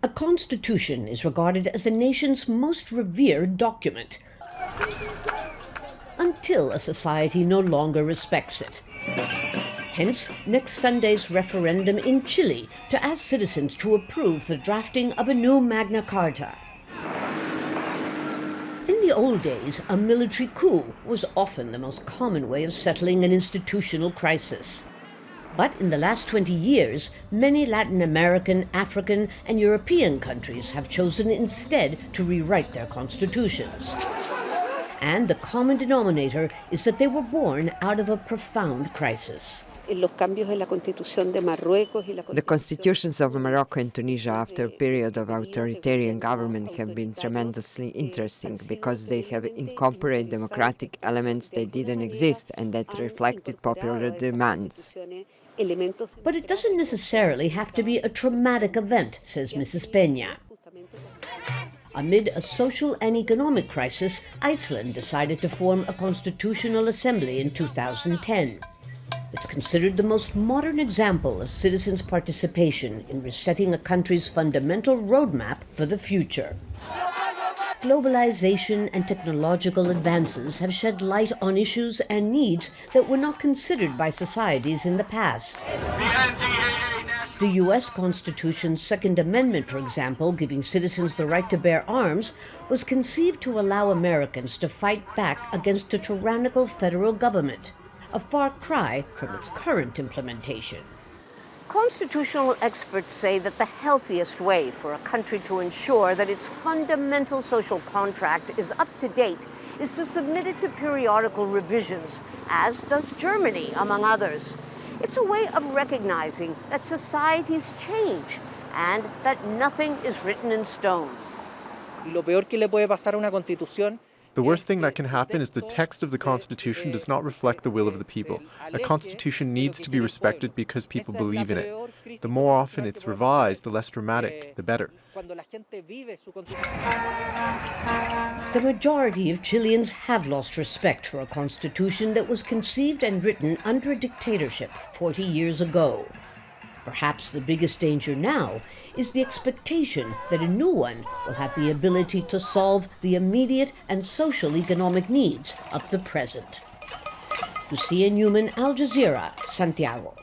A constitution is regarded as a nation's most revered document, until a society no longer respects it. Hence, next Sunday's referendum in Chile to ask citizens to approve the drafting of a new Magna Carta. In the old days, a military coup was often the most common way of settling an institutional crisis. But in the last 20 years, many Latin American, African, and European countries have chosen instead to rewrite their constitutions. And the common denominator is that they were born out of a profound crisis. The constitutions of Morocco and Tunisia after a period of authoritarian government have been tremendously interesting because they have incorporated democratic elements that didn't exist and that reflected popular demands. But it doesn't necessarily have to be a traumatic event, says Mrs. Peña. Amid a social and economic crisis, Iceland decided to form a constitutional assembly in 2010. It's considered the most modern example of citizens' participation in resetting a country's fundamental roadmap for the future. Globalization and technological advances have shed light on issues and needs that were not considered by societies in the past. The U.S. Constitution's Second Amendment, for example, giving citizens the right to bear arms, was conceived to allow Americans to fight back against a tyrannical federal government, a far cry from its current implementation. Constitutional experts say that the healthiest way for a country to ensure that its fundamental social contract is up to date is to submit it to periodical revisions, as does Germany, among others. It's a way of recognizing that societies change and that nothing is written in stone. The worst thing that can happen is the text of the Constitution does not reflect the will of the people. A Constitution needs to be respected because people believe in it. The more often it's revised, the less dramatic, the better. The majority of Chileans have lost respect for a constitution that was conceived and written under a dictatorship 40 years ago. Perhaps the biggest danger now is the expectation that a new one will have the ability to solve the immediate and social economic needs of the present. Lucia, Newman, Al Jazeera, Santiago.